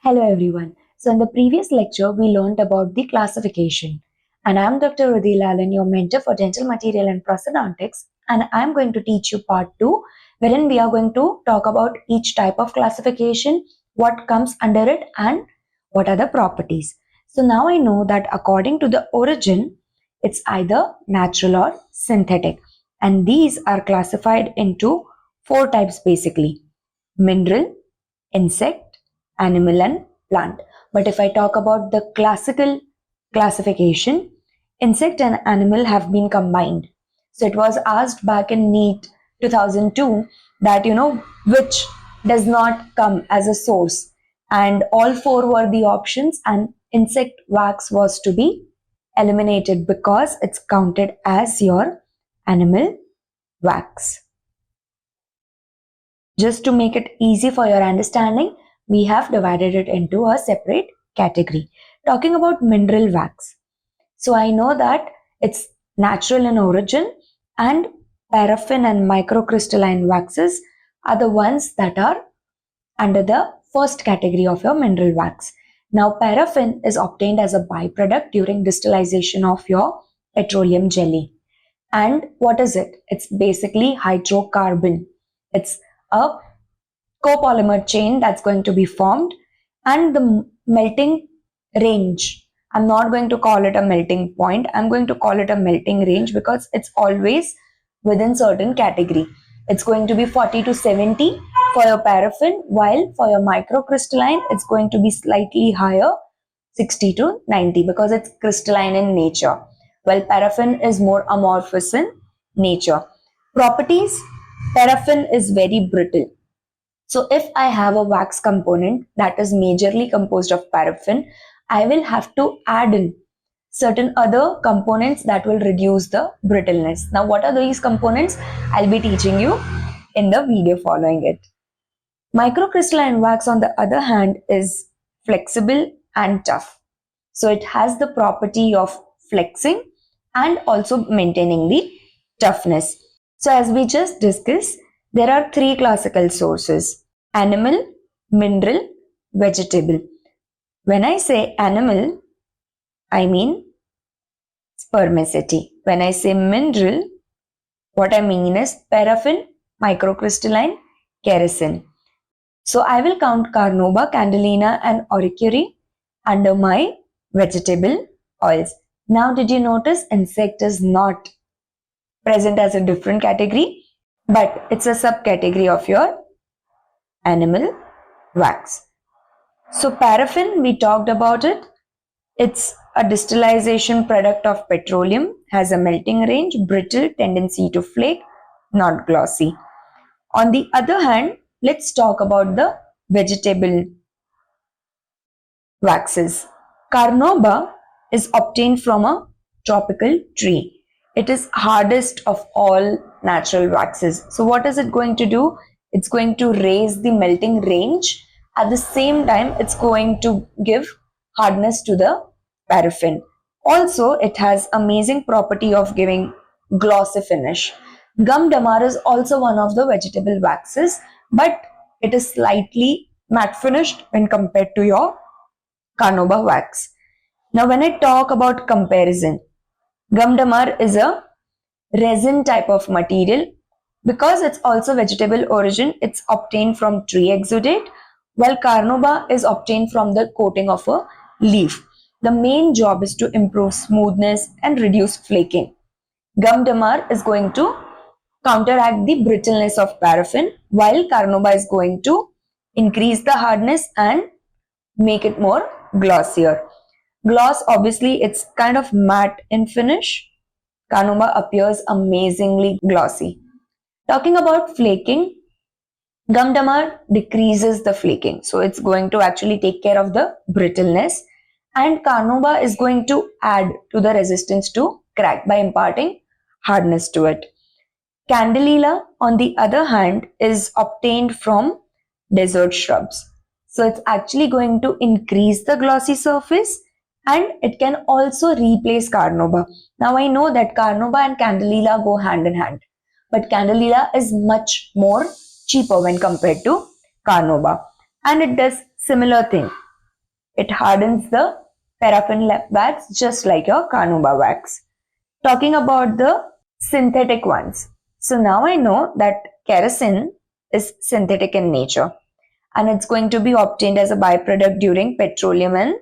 Hello everyone. So in the previous lecture, we learned about the classification. And I'm Dr. Udhi Lalan, your mentor for dental material and prosthodontics. And I'm going to teach you part 2, wherein we are going to talk about each type of classification, what comes under it, and what are the properties. So now I know that according to the origin, it's either natural or synthetic. And these are classified into 4 types basically: mineral, insect, animal and plant. But if I talk about the classical classification, insect and animal have been combined. So it was asked back in NEET 2002 that which does not come as a source, and all 4 were the options, and insect wax was to be eliminated because it's counted as your animal wax. Just to make it easy for your understanding, we have divided it into a separate category. Talking about mineral wax. So I know that it's natural in origin, and paraffin and microcrystalline waxes are the ones that are under the first category of your mineral wax. Now paraffin is obtained as a byproduct during distillation of your petroleum jelly. And what is it? It's basically hydrocarbon. It's a copolymer chain that's going to be formed, and the melting range, I'm not going to call it a melting point, I'm going to call it a melting range because it's always within certain category. It's going to be 40 to 70 for your paraffin, while for your microcrystalline it's going to be slightly higher, 60 to 90, because it's crystalline in nature, while paraffin is more amorphous in nature. Properties: paraffin is very brittle. So if I have a wax component that is majorly composed of paraffin, I will have to add in certain other components that will reduce the brittleness. Now, what are these components? I'll be teaching you in the video following it. Microcrystalline wax, on the other hand, is flexible and tough. So it has the property of flexing and also maintaining the toughness. So as we just discussed, there are 3 classical sources: animal, mineral, vegetable. When I say animal, I mean spermaceti. When I say mineral, what I mean is paraffin, microcrystalline, ceresin. So I will count Carnauba, Candelilla and auricuri under my vegetable oils. Now did you notice insect is not present as a different category, but it's a subcategory of your animal wax. So paraffin, we talked about it. It's a distillation product of petroleum, has a melting range, brittle, tendency to flake, not glossy. On the other hand, let's talk about the vegetable waxes. Carnauba is obtained from a tropical tree. It is hardest of all natural waxes. So what is it going to do? It's going to raise the melting range. At the same time, it's going to give hardness to the paraffin. Also, it has amazing property of giving glossy finish. Gum Dammar is also one of the vegetable waxes, but it is slightly matte finished when compared to your Carnauba wax. Now, when I talk about comparison, Gum Dammar is a resin type of material. Because it's also vegetable origin, it's obtained from tree exudate, while Carnauba is obtained from the coating of a leaf. The main job is to improve smoothness and reduce flaking. Gum Dammar is going to counteract the brittleness of paraffin, while Carnauba is going to increase the hardness and make it more glossier. Gloss, obviously, it's kind of matte in finish. Carnauba appears amazingly glossy. Talking about flaking, Gum Dammar decreases the flaking. So it's going to actually take care of the brittleness, and Carnauba is going to add to the resistance to crack by imparting hardness to it. Candelilla, on the other hand, is obtained from desert shrubs. So it's actually going to increase the glossy surface, and it can also replace Carnauba. Now I know that Carnauba and Candelilla go hand in hand. but Candelilla is much more cheaper when compared to Carnauba, and it does similar thing. It hardens the paraffin wax just like your Carnauba wax. Talking about the synthetic ones. So now I know that ceresin is synthetic in nature and it's going to be obtained as a byproduct during petroleum and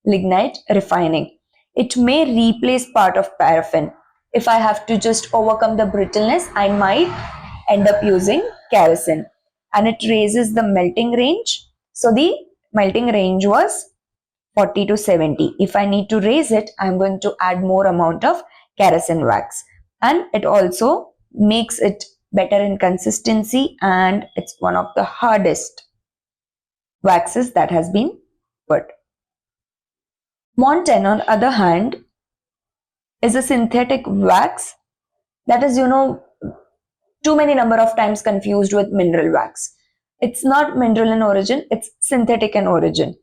lignite refining. It may replace part of paraffin. If I have to just overcome the brittleness, I might end up using ceresin, and it raises the melting range. So the melting range was 40 to 70. If I need to raise it, I'm going to add more amount of ceresin wax, and it also makes it better in consistency, and it's one of the hardest waxes that has been put. Montan, on the other hand, is a synthetic wax that is, too many number of times confused with mineral wax. It's not mineral in origin, it's synthetic in origin.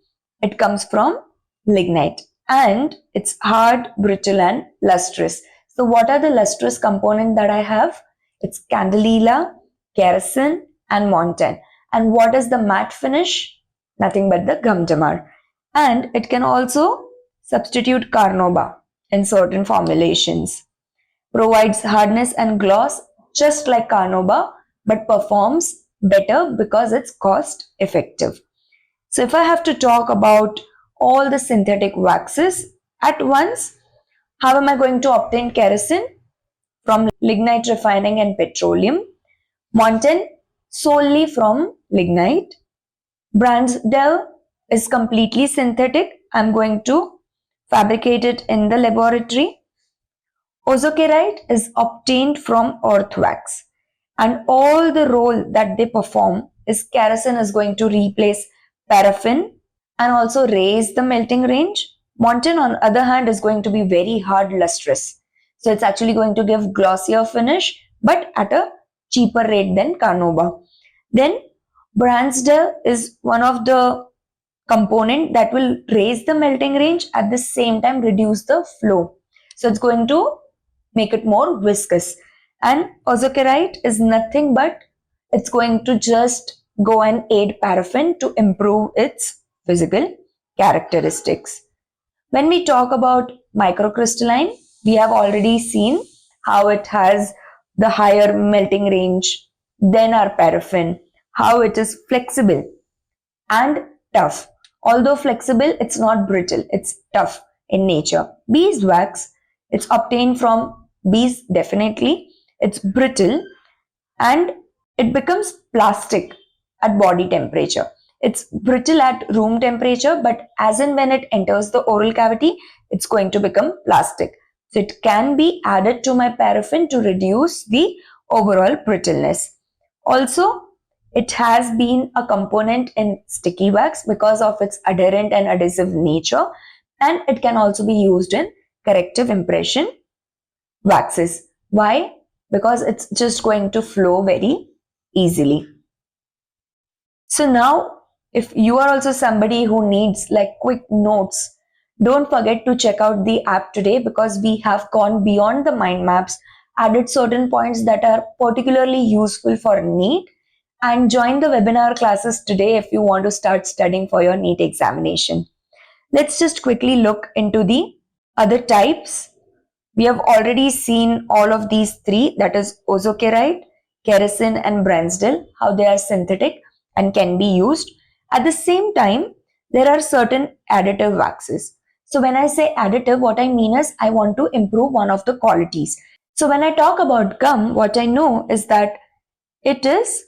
It comes from lignite and it's hard, brittle and lustrous. So what are the lustrous components that I have? It's Candelilla, ceresin and Montan. And what is the matte finish? Nothing but the gum Dammar. And it can also substitute Carnauba in certain formulations. Provides hardness and gloss just like Carnauba, but performs better because it's cost effective. So if I have to talk about all the synthetic waxes at once, how am I going to obtain ceresin? From lignite refining and petroleum. Montan solely from lignite. Bransdell is completely synthetic. I'm going to fabricate it in the laboratory. Ozokerite is obtained from earth wax, and all the role that they perform is ceresin is going to replace paraffin and also raise the melting range. Montan, on the other hand, is going to be very hard, lustrous. So it's actually going to give glossier finish, but at a cheaper rate than Carnauba. Then Bransdell is one of the component that will raise the melting range, at the same time reduce the flow. So it's going to make it more viscous. And ozokerite is nothing but it's going to just go and aid paraffin to improve its physical characteristics. When we talk about microcrystalline, we have already seen how it has the higher melting range than our paraffin, how it is flexible and tough. Although flexible, it's not brittle, it's tough in nature. Beeswax, it's obtained from bees, definitely. It's brittle and it becomes plastic at body temperature. It's brittle at room temperature, but as and when it enters the oral cavity, it's going to become plastic. So it can be added to my paraffin to reduce the overall brittleness. Also, it has been a component in sticky wax because of its adherent and adhesive nature, and it can also be used in corrective impression waxes. Why? Because it's just going to flow very easily. So now, if you are also somebody who needs like quick notes, don't forget to check out the app today, because we have gone beyond the mind maps, added certain points that are particularly useful for NEET, and join the webinar classes today if you want to start studying for your NEET examination. Let's just quickly look into the other types. We have already seen all of these three, that is ozokerite, ceresin and Bransdell, how they are synthetic and can be used. At the same time, there are certain additive waxes. So when I say additive, what I mean is I want to improve one of the qualities. So when I talk about gum, what I know is that it is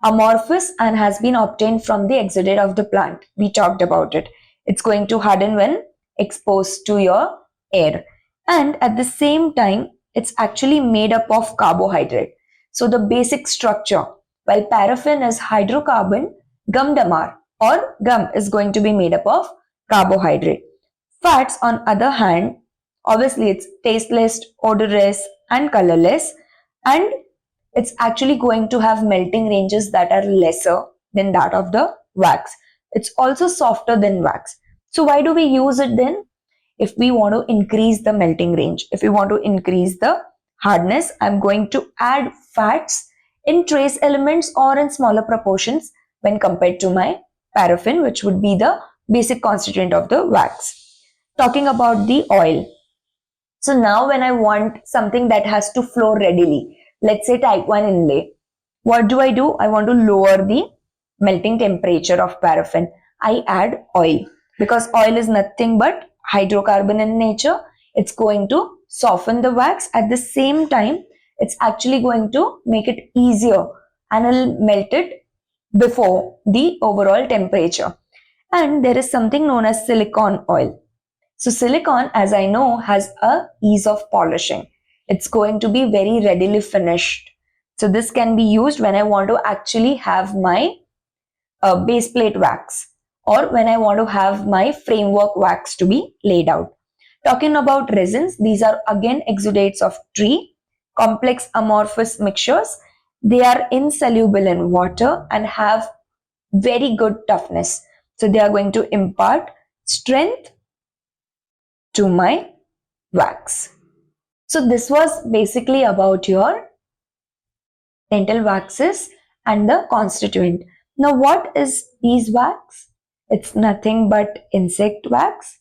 amorphous and has been obtained from the exudate of the plant. We talked about it. It's going to harden when exposed to your air. And at the same time, it's actually made up of carbohydrate. So the basic structure, while paraffin is hydrocarbon, gum Dammar or gum is going to be made up of carbohydrate. Fats, on other hand, obviously it's tasteless, odorless and colorless, and it's actually going to have melting ranges that are lesser than that of the wax. It's also softer than wax. So why do we use it then? If we want to increase the melting range, if we want to increase the hardness, I'm going to add fats in trace elements or in smaller proportions when compared to my paraffin, which would be the basic constituent of the wax. Talking about the oil. So now when I want something that has to flow readily, let's say type 1 inlay, what do? I want to lower the melting temperature of paraffin. I add oil because oil is nothing but hydrocarbon in nature. It's going to soften the wax. At the same time, it's actually going to make it easier and it'll melt it before the overall temperature. And there is something known as silicone oil. So silicone, as I know, has a ease of polishing. It's going to be very readily finished. So this can be used when I want to actually have my base plate wax or when I want to have my framework wax to be laid out. Talking about resins, these are again exudates of tree, complex amorphous mixtures. They are insoluble in water and have very good toughness. So they are going to impart strength to my wax. So this was basically about your dental waxes and the constituent. Now what is beeswax? It's nothing but insect wax.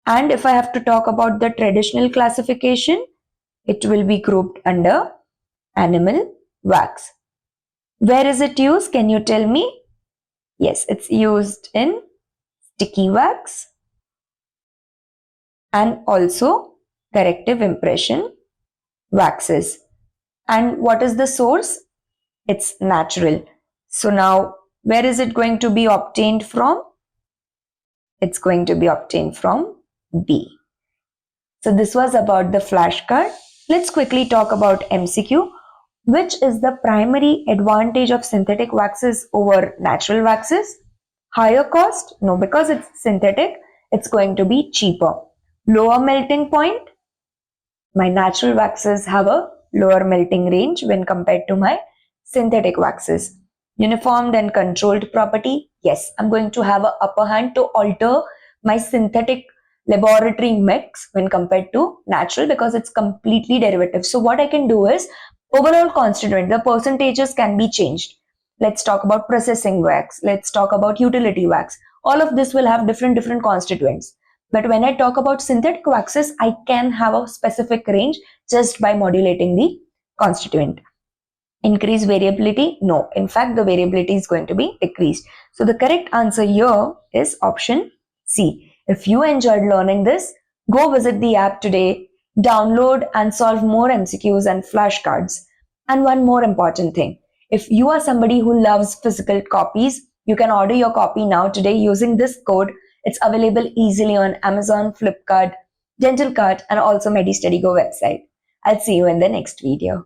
And if I have to talk about the traditional classification, it will be grouped under animal wax. Where is it used? Can you tell me? Yes, it's used in sticky wax and also corrective impression waxes. And what is the source? It's natural. So now, where is it going to be obtained from? It's going to be obtained from bee. So this was about the flashcard. Let's quickly talk about MCQ. Which is the primary advantage of synthetic waxes over natural waxes? Higher cost? No, because it's synthetic, it's going to be cheaper. Lower melting point? My natural waxes have a lower melting range when compared to my synthetic waxes. Uniformed and controlled property? Yes, I'm going to have an upper hand to alter my synthetic laboratory mix when compared to natural because it's completely derivative. So what I can do is overall constituent, the percentages can be changed. Let's talk about processing wax. Let's talk about utility wax. All of this will have different constituents. But when I talk about synthetic waxes, I can have a specific range just by modulating the constituent. Increase variability? No. In fact, the variability is going to be decreased. So the correct answer here is option C. If you enjoyed learning this, go visit the app today, download and solve more MCQs and flashcards. And one more important thing, if you are somebody who loves physical copies, you can order your copy now today using this code. It's available easily on Amazon, Flipkart, Dental Cart, and also Medi website. I'll see you in the next video.